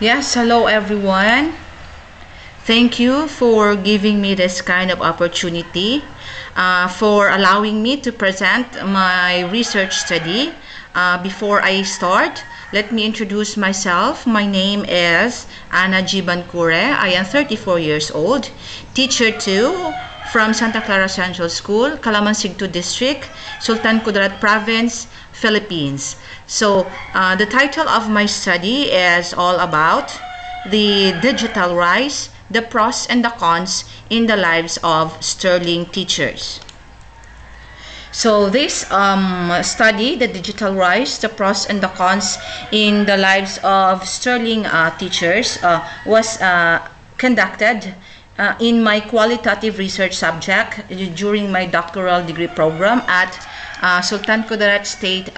Yes, hello everyone. Thank you for giving me this kind of opportunity, for allowing me to present my research study. Before I start, let me introduce myself. My name is Anna G. Bancure. I am 34 years old, teacher 2 from Santa Clara Central School, Calamansig 2 District, Sultan Kudarat Province, Philippines. So the title of my study is all about the digital rise, the pros and the cons in the lives of sterling teachers. So this study, the digital rise, the pros and the cons in the lives of sterling teachers, was conducted in my qualitative research subject during my doctoral degree program at Sultan Kudarat State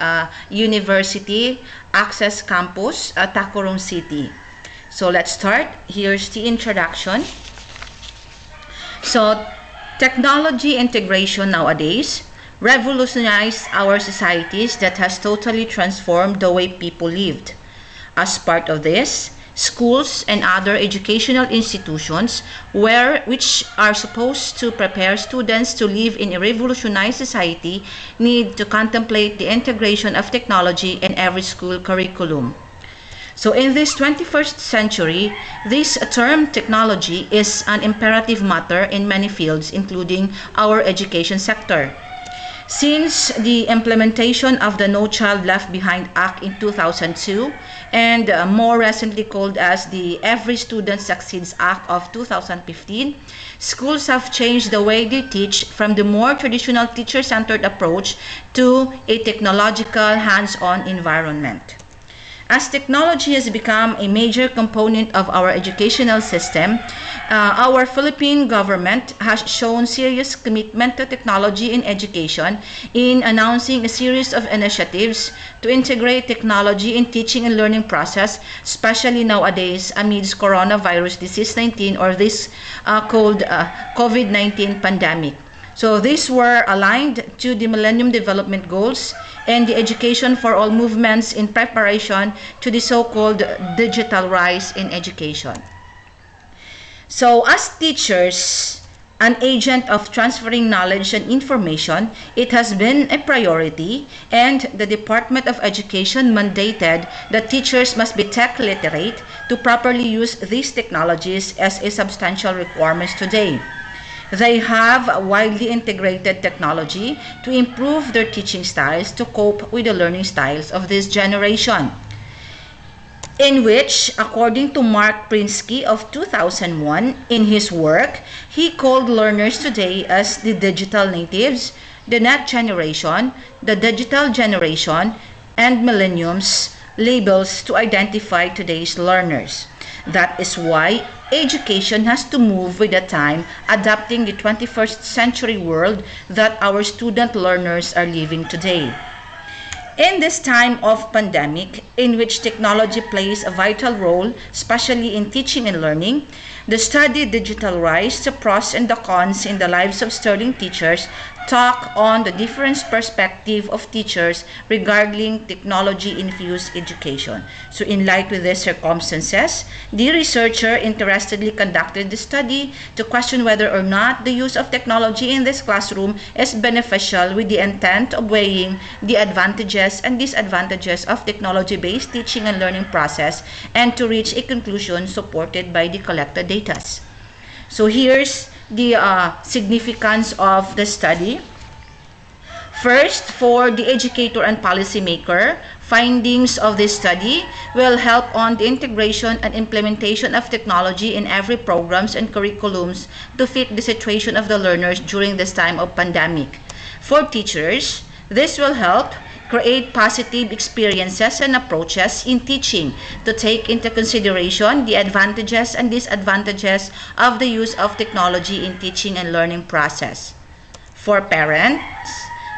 University Access Campus, Tacoron City. So let's start. Here's the introduction. So technology integration nowadays revolutionized our societies that has totally transformed the way people lived. As part of this, schools and other educational institutions which are supposed to prepare students to live in a revolutionized society need to contemplate the integration of technology in every school curriculum. So in this 21st century, this term technology is an imperative matter in many fields, including our education sector. Since the implementation of the No Child Left Behind Act in 2002 and more recently called as the Every Student Succeeds Act of 2015, schools have changed the way they teach from the more traditional teacher-centered approach to a technological hands-on environment. As technology has become a major component of our educational system, our Philippine government has shown serious commitment to technology in education in announcing a series of initiatives to integrate technology in teaching and learning process, especially nowadays amidst coronavirus disease 19 or this called COVID-19 pandemic. So these were aligned to the Millennium Development Goals and the Education for All movements in preparation to the so-called digital rise in education. So as teachers, an agent of transferring knowledge and information, it has been a priority, and the Department of Education mandated that teachers must be tech literate to properly use these technologies as a substantial requirement today. They have widely integrated technology to improve their teaching styles to cope with the learning styles of this generation, in which, according to Mark Prinsky of 2001, in his work, he called learners today as the digital natives, the net generation, the digital generation, and millenniums, labels to identify today's learners. That is why education has to move with the time, adapting the 21st century world that our student learners are living today. In this time of pandemic, in which technology plays a vital role, especially in teaching and learning, the study Digital Rise, the pros and the cons in the lives of sterling teachers talk on the different perspective of teachers regarding technology-infused education. So in light with these circumstances, the researcher interestedly conducted the study to question whether or not the use of technology in this classroom is beneficial, with the intent of weighing the advantages and disadvantages of technology-based teaching and learning process, and to reach a conclusion supported by the collected data. So here's the significance of the study. First, for the educator and policymaker, findings of this study will help on the integration and implementation of technology in every programs and curriculums to fit the situation of the learners during this time of pandemic. For teachers, this will help create positive experiences and approaches in teaching to take into consideration the advantages and disadvantages of the use of technology in teaching and learning process. For parents,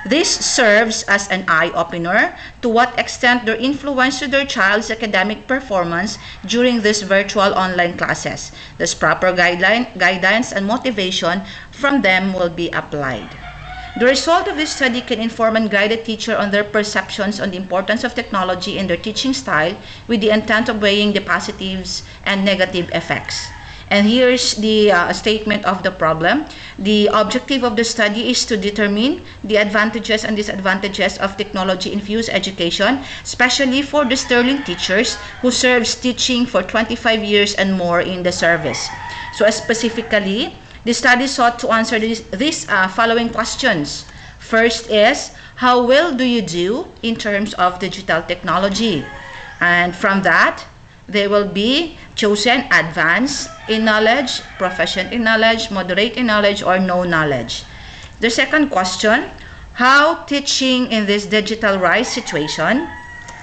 this serves as an eye-opener to what extent their influence to their child's academic performance during these virtual online classes. This proper guidance and motivation from them will be applied. The result of this study can inform and guide a teacher on their perceptions on the importance of technology in their teaching style with the intent of weighing the positives and negative effects. And here's the statement of the problem. The objective of the study is to determine the advantages and disadvantages of technology-infused education, especially for the sterling teachers who serves teaching for 25 years and more in the service. So specifically, the study sought to answer these following questions. First is, how well do you do in terms of digital technology? And from that, they will be chosen advanced in knowledge, proficient in knowledge, moderate in knowledge, or no knowledge. The second question, how teaching in this digital rise situation?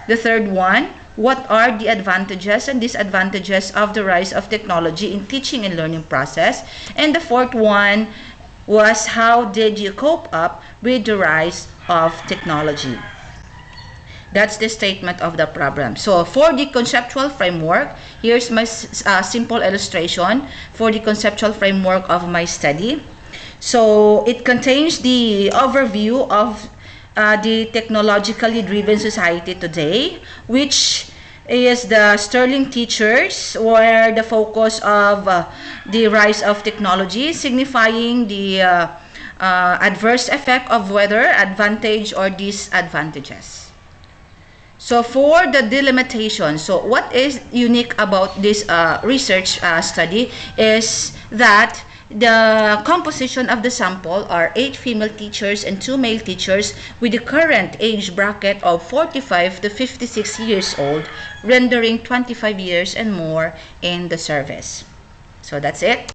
The third one, what are the advantages and disadvantages of the rise of technology in teaching and learning process? And the fourth one was, how did you cope up with the rise of technology? That's the statement of the problem. So for the conceptual framework, here's my simple illustration for the conceptual framework of my study. So it contains the overview of the technologically driven society today, which is the sterling teachers, where the focus of the rise of technology, signifying the adverse effect of whether advantage or disadvantages. So for the delimitation, so what is unique about this research study is that the composition of the sample are 8 female teachers and 2 male teachers with the current age bracket of 45 to 56 years old, rendering 25 years and more in the service. So that's it.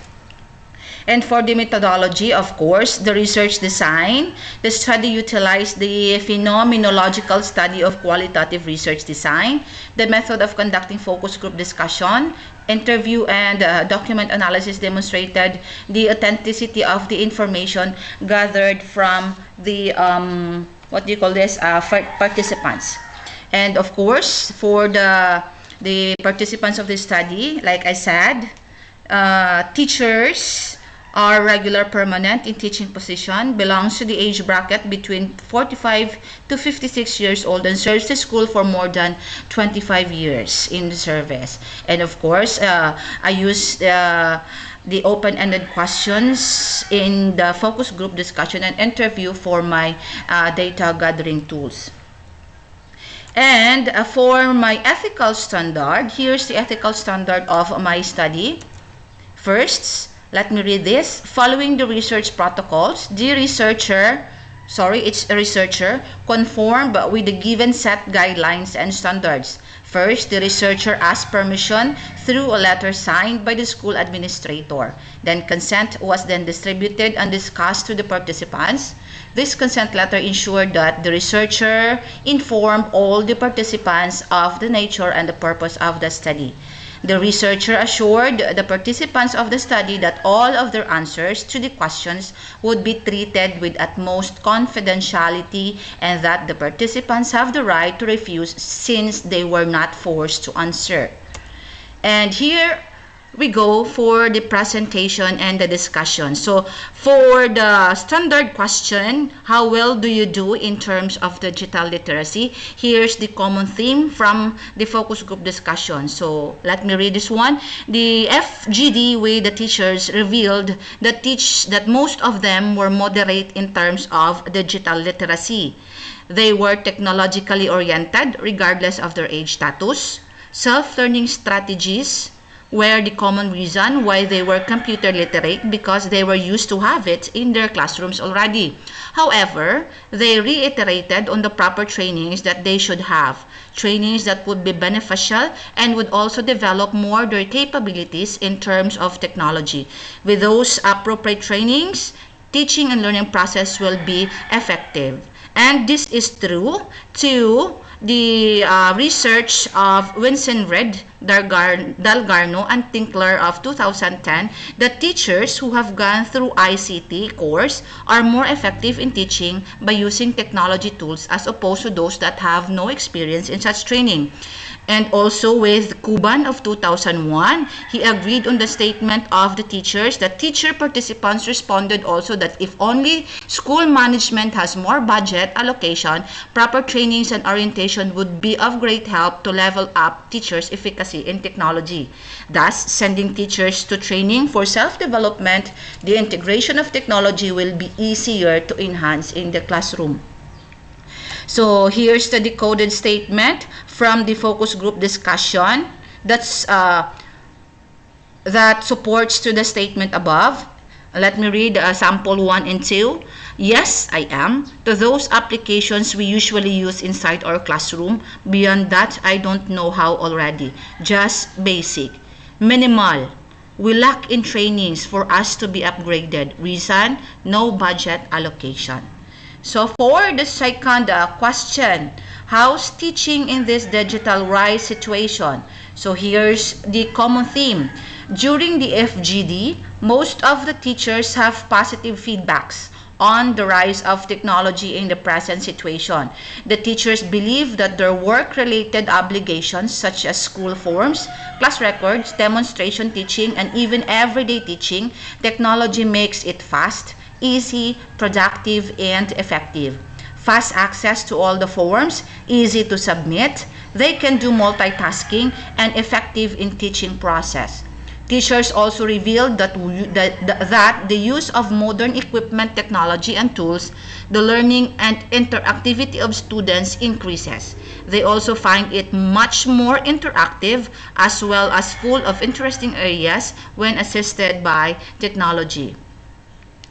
And for the methodology, of course, the research design, the study utilized the phenomenological study of qualitative research design, the method of conducting focus group discussion, interview and document analysis demonstrated the authenticity of the information gathered from the, participants. And of course, for the participants of the study, like I said, teachers are regular permanent in teaching position, belongs to the age bracket between 45 to 56 years old, and serves the school for more than 25 years in the service. And of course, I used the open-ended questions in the focus group discussion and interview for my data gathering tools. And for my ethical standard, here's the ethical standard of my study. First, let me read this. Following the research protocols, the researcher conformed with the given set guidelines and standards. First, the researcher asked permission through a letter signed by the school administrator. Then consent was then distributed and discussed to the participants. This consent letter ensured that the researcher informed all the participants of the nature and the purpose of the study. The researcher assured the participants of the study that all of their answers to the questions would be treated with utmost confidentiality and that the participants have the right to refuse since they were not forced to answer. And here we go for the presentation and the discussion. So for the standard question, how well do you do in terms of digital literacy? Here's the common theme from the focus group discussion. So let me read this one. The FGD with the teachers revealed that most of them were moderate in terms of digital literacy. They were technologically oriented regardless of their age status. Self-learning strategies were the common reason why they were computer literate, because they were used to have it in their classrooms already. However, they reiterated on the proper trainings that they should have, trainings that would be beneficial and would also develop more their capabilities in terms of technology. With those appropriate trainings, teaching and learning process will be effective. And this is true to the research of Winsenred, Dalgarno, and Tinkler of 2010 that teachers who have gone through ICT course are more effective in teaching by using technology tools as opposed to those that have no experience in such training. And also with Kuban of 2001, he agreed on the statement of the teachers that teacher participants responded also that if only school management has more budget allocation, proper trainings and orientation would be of great help to level up teachers' efficacy in technology. Thus, sending teachers to training for self-development, the integration of technology will be easier to enhance in the classroom. So here's the decoded statement from the focus group discussion that supports to the statement above. Let me read sample 1 and 2. Yes, I am. To those applications we usually use inside our classroom. Beyond that, I don't know how already. Just basic. Minimal. We lack in trainings for us to be upgraded. Reason, no budget allocation. So for the second question, how's teaching in this digital rise situation? So here's the common theme. During the FGD, most of the teachers have positive feedbacks on the rise of technology in the present situation. The teachers believe that their work-related obligations such as school forms, class records, demonstration teaching, and even everyday teaching, technology makes it fast, easy, productive, and effective. Fast access to all the forms, easy to submit, they can do multitasking, and effective in teaching process. Teachers also revealed that the use of modern equipment, technology, and tools, the learning and interactivity of students increases. They also find it much more interactive as well as full of interesting areas when assisted by technology.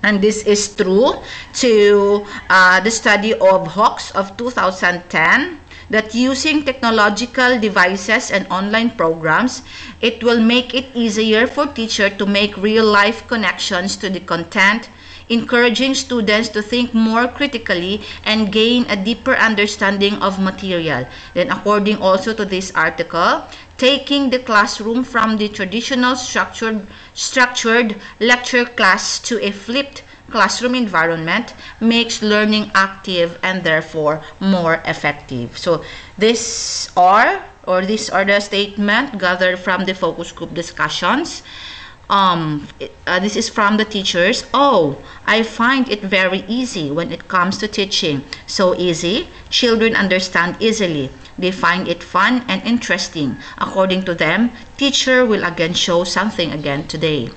And this is true to the study of Hawks of 2010, that using technological devices and online programs, it will make it easier for teachers to make real-life connections to the content, encouraging students to think more critically and gain a deeper understanding of material. Then according also to this article, taking the classroom from the traditional structured lecture class to a flipped classroom environment makes learning active and therefore more effective. So these are the statements gathered from the focus group discussions. This is from the teachers. Oh, I find it very easy when it comes to teaching. So easy, children understand easily. They find it fun and interesting. According to them, teacher will again show something again today.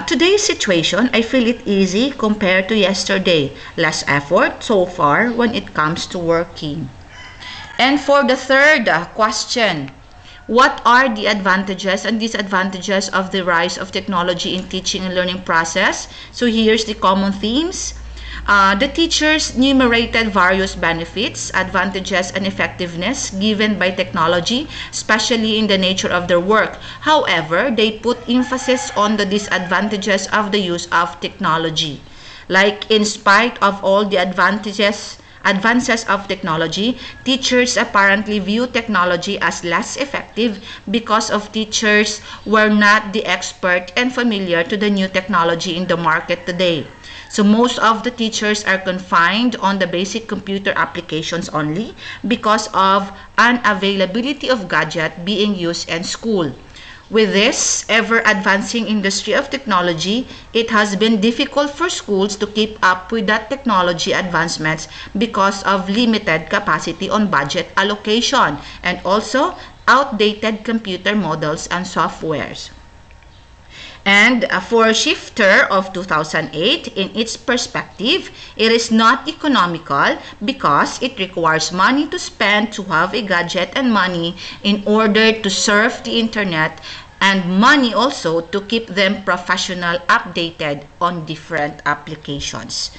Today's situation, I feel it easy compared to yesterday. Less effort so far when it comes to working. And for the third question, what are the advantages and disadvantages of the rise of technology in teaching and learning process? So here's the common themes. The teachers enumerated various benefits, advantages, and effectiveness given by technology, especially in the nature of their work. However, they put emphasis on the disadvantages of the use of technology. Like, in spite of all the advances of technology, teachers apparently view technology as less effective because of teachers were not the expert and familiar to the new technology in the market today. So most of the teachers are confined on the basic computer applications only because of unavailability of gadget being used in school. With this ever-advancing industry of technology, it has been difficult for schools to keep up with that technology advancements because of limited capacity on budget allocation and also outdated computer models and softwares. And for Shifter of 2008, in its perspective, it is not economical because it requires money to spend to have a gadget and money in order to surf the internet and money also to keep them professional updated on different applications.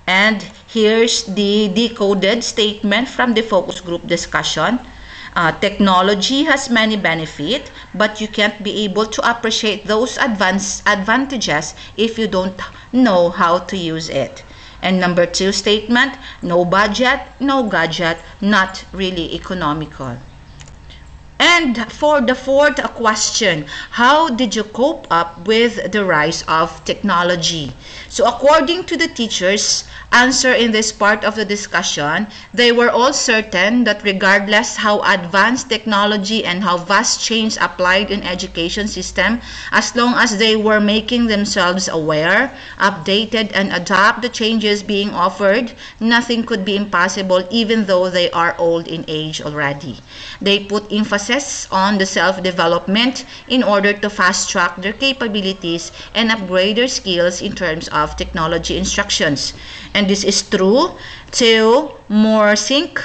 And here's the decoded statement from the focus group discussion. Technology has many benefits, but you can't be able to appreciate those advantages if you don't know how to use it. And number 2 statement, no budget, no gadget, not really economical. And for the fourth question, how did you cope up with the rise of technology? So according to the teachers' answer in this part of the discussion, they were all certain that regardless how advanced technology and how vast change applied in education system, as long as they were making themselves aware, updated, and adapt the changes being offered, nothing could be impossible even though they are old in age already. They put emphasis on the self-development in order to fast-track their capabilities and upgrade their skills in terms of technology instructions. And this is true to Morsink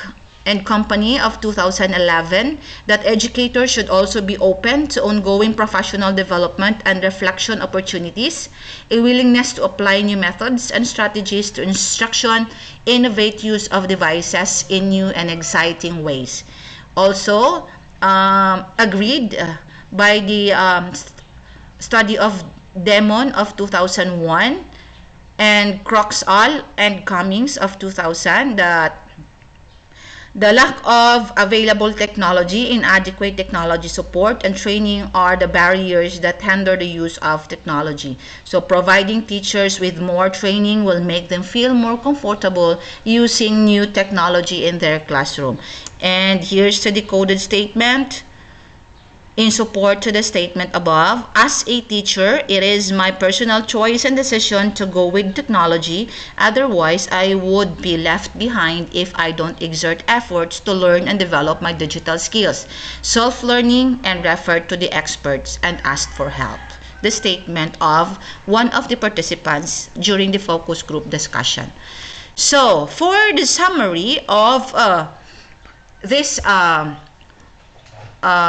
and Company of 2011, that educators should also be open to ongoing professional development and reflection opportunities, a willingness to apply new methods and strategies to instruction, innovate use of devices in new and exciting ways. Also, agreed by the study of Demon of 2001 and Croxall and Cummings of 2000 that the lack of available technology, inadequate technology support, and training are the barriers that hinder the use of technology. So providing teachers with more training will make them feel more comfortable using new technology in their classroom. And here's the decoded statement in support to the statement above. As a teacher, it is my personal choice and decision to go with technology. Otherwise, I would be left behind if I don't exert efforts to learn and develop my digital skills, self-learning, and refer to the experts and ask for help. The statement of one of the participants during the focus group discussion. So, for the summary of this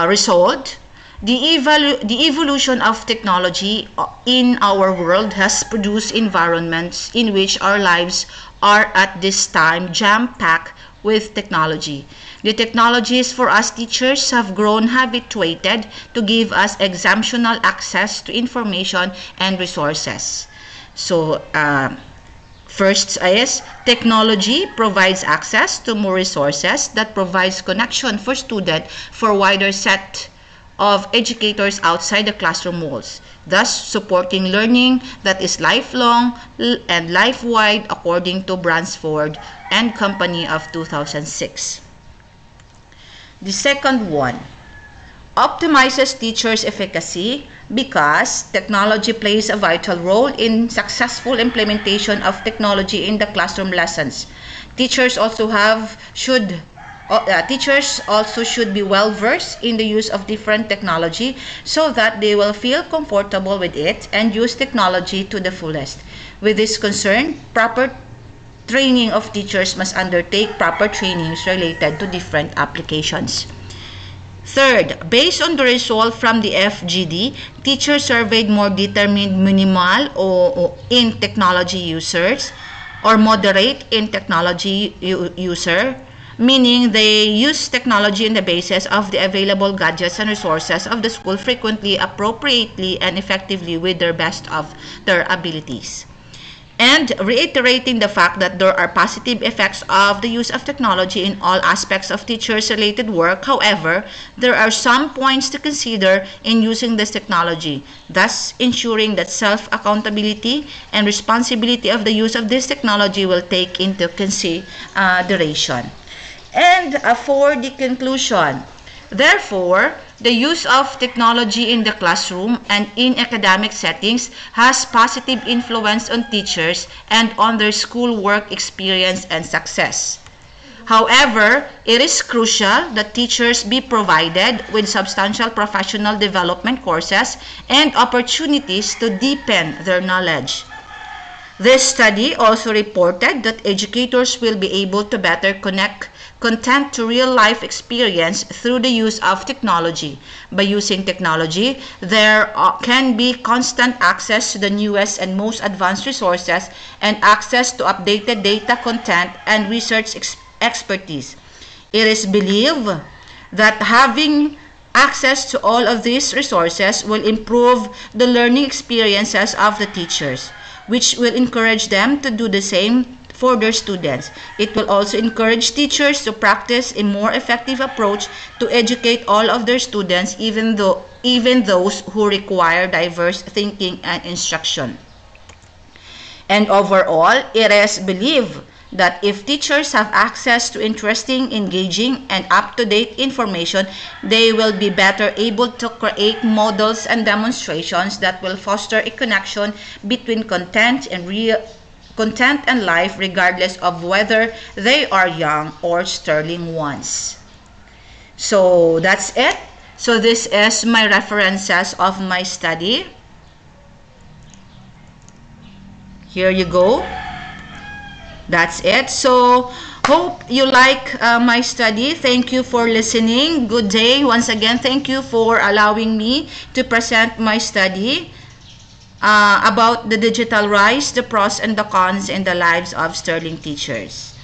result, the evolution of technology in our world has produced environments in which our lives are at this time jam-packed with technology. The technologies for us teachers have grown habituated to give us exemptional access to information and resources. So, first is technology provides access to more resources that provides connection for students for a wider set of educators outside the classroom walls, thus supporting learning that is lifelong and life-wide according to Bransford and Company of 2006. The second one, optimizes teachers' efficacy because technology plays a vital role in successful implementation of technology in the classroom lessons. Teachers also should be well versed in the use of different technology so that they will feel comfortable with it and use technology to the fullest. With this concern, proper training of teachers must undertake proper trainings related to different applications. Third, based on the result from the FGD, teachers surveyed more determined minimal or in technology users or moderate in technology user, meaning they use technology on the basis of the available gadgets and resources of the school frequently, appropriately, and effectively with their best of their abilities. And reiterating the fact that there are positive effects of the use of technology in all aspects of teachers-related work. However, there are some points to consider in using this technology, thus ensuring that self-accountability and responsibility of the use of this technology will take into consideration. And for the conclusion, therefore, the use of technology in the classroom and in academic settings has positive influence on teachers and on their school work experience and success. However, it is crucial that teachers be provided with substantial professional development courses and opportunities to deepen their knowledge. This study also reported that educators will be able to better connect content to real-life experience through the use of technology. By using technology, there can be constant access to the newest and most advanced resources and access to updated data content and research expertise. It is believed that having access to all of these resources will improve the learning experiences of the teachers, which will encourage them to do the same for their students. It will also encourage teachers to practice a more effective approach to educate all of their students, even those who require diverse thinking and instruction. And overall, it is believed that if teachers have access to interesting, engaging, and up-to-date information, they will be better able to create models and demonstrations that will foster a connection between content and life, regardless of whether they are young or sterling ones. So that's it. So this is my references of my study. Here you go. That's it. So hope you like my study. Thank you for listening. Good day. Once again, thank you for allowing me to present my study about the digital rise, the pros and the cons in the lives of sterling teachers.